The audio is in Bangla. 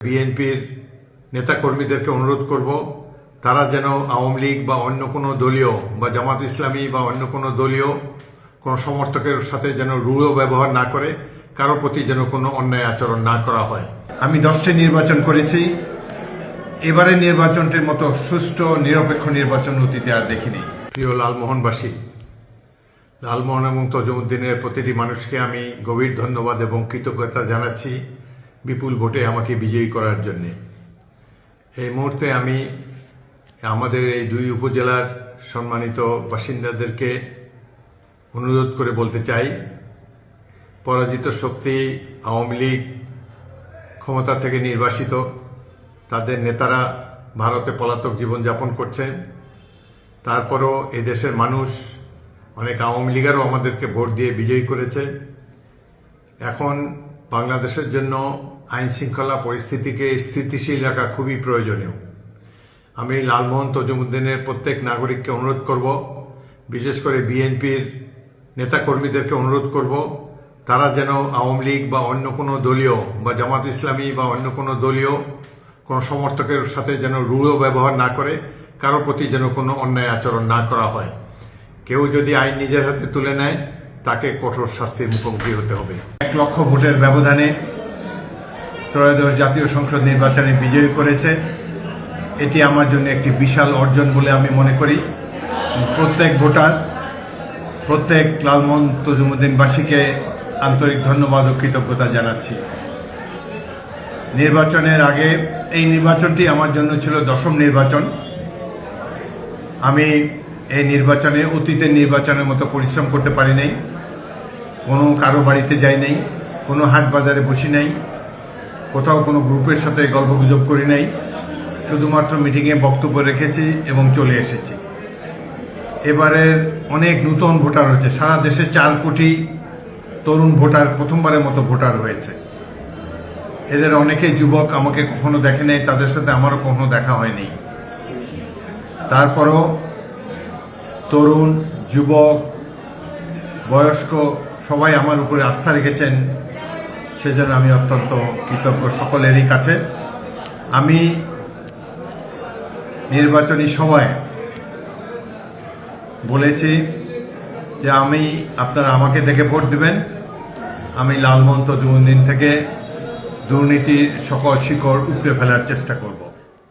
বিএনপির নেতাকর্মীদেরকে অনুরোধ করব তারা যেন আওয়ামী লীগ বা অন্য কোনো দলীয় বা জামাত ইসলামী বা অন্য কোনো দলীয় কোনো সমর্থকের সাথে যেন রূঢ় ব্যবহার না করে, কারো প্রতি যেন কোনো অন্যায় আচরণ না করা হয়। আমি 10টি নির্বাচন করেছি। এবারে নির্বাচনটির মতো সুষ্ঠু নিরপেক্ষ নির্বাচন অতীতে আর দেখিনি। প্রিয় লালমোহনবাসী, লালমোহন এবং তজুমুদ্দিনের প্রতিটি মানুষকে আমি গভীর ধন্যবাদ এবং কৃতজ্ঞতা জানাচ্ছি বিপুল ভোটে আমাকে বিজয়ী করার জন্য। এই মুহূর্তে আমি আমাদের এই দুই উপজেলার সম্মানিত বাসিন্দাদেরকে অনুরোধ করে বলতে চাই, পরাজিত শক্তি আওয়ামী লীগ ক্ষমতা থেকে নির্বাসিত, তাদের নেতারা ভারতে পলাতক জীবনযাপন করছেন। তারপরও এই দেশের মানুষ অনেক আওয়ামী লীগেরও আমাদেরকে ভোট দিয়ে বিজয়ী করেছে। এখন বাংলাদেশের জন্য আইন শৃঙ্খলা পরিস্থিতিকে স্থিতিশীল রাখা খুবই প্রয়োজনীয়। আমি লালমোহন তজুমুদ্দিনের প্রত্যেক নাগরিককে অনুরোধ করব, বিশেষ করে বিএনপির নেতাকর্মীদেরকে অনুরোধ করব, তারা যেন আওয়ামী লীগ বা অন্য কোনো দলীয় বা জামাত ইসলামী বা অন্য কোনো দলীয় কোনো সমর্থকের সাথে যেন রূঢ় ব্যবহার না করে, কারো প্রতি যেন কোনো অন্যায় আচরণ না করা হয়। কেউ যদি আইন নিজের হাতে তুলে নেয়, তাকে কঠোর শাস্তির মুখোমুখি হতে হবে। 1 লক্ষ ভোটের ব্যবধানে ত্রয়োদশ জাতীয় সংসদ নির্বাচনে বিজয়ী করেছে। এটি আমার জন্য একটি বিশাল অর্জন বলে আমি মনে করি। প্রত্যেক ভোটার, প্রত্যেক লালমোহন তজুমুদ্দিনবাসীকে আন্তরিক ধন্যবাদ ও কৃতজ্ঞতা জানাচ্ছি। নির্বাচনের আগে এই নির্বাচনটি আমার জন্য ছিল 10ম নির্বাচন। আমি এই নির্বাচনে অতীতের নির্বাচনের মতো পরিশ্রম করতে পারি নাই। কোনো কারো বাড়িতে যাই নাই, কোনো হাট বাজারে বসি নাই, কোথাও কোনো গ্রুপের সাথে গল্পগুজব করি নাই। শুধুমাত্র মিটিংয়ে বক্তব্য রেখেছি এবং চলে এসেছি। এবারের অনেক নতুন ভোটার হয়েছে। সারা দেশে 4 কোটি তরুণ ভোটার প্রথমবারের মতো ভোটার হয়েছে। এদের অনেকেই যুবক, আমাকে কখনো দেখে নেই, তাদের সাথে আমারও কখনো দেখা হয়নি। তারপরও তরুণ, যুবক, বয়স্ক সবাই আমার উপরে আস্থা রেখেছেন, সেজন্য আমি অত্যন্ত কৃতজ্ঞ সকলেরই কাছে। আমি নির্বাচনী সভায় বলেছি যে আপনারা আমাকে দেখে ভোট দিবেন। আমি লালমোহন তজুমুদ্দিন থেকে দুর্নীতির সকল শিকড় উপড়ে ফেলার চেষ্টা করব।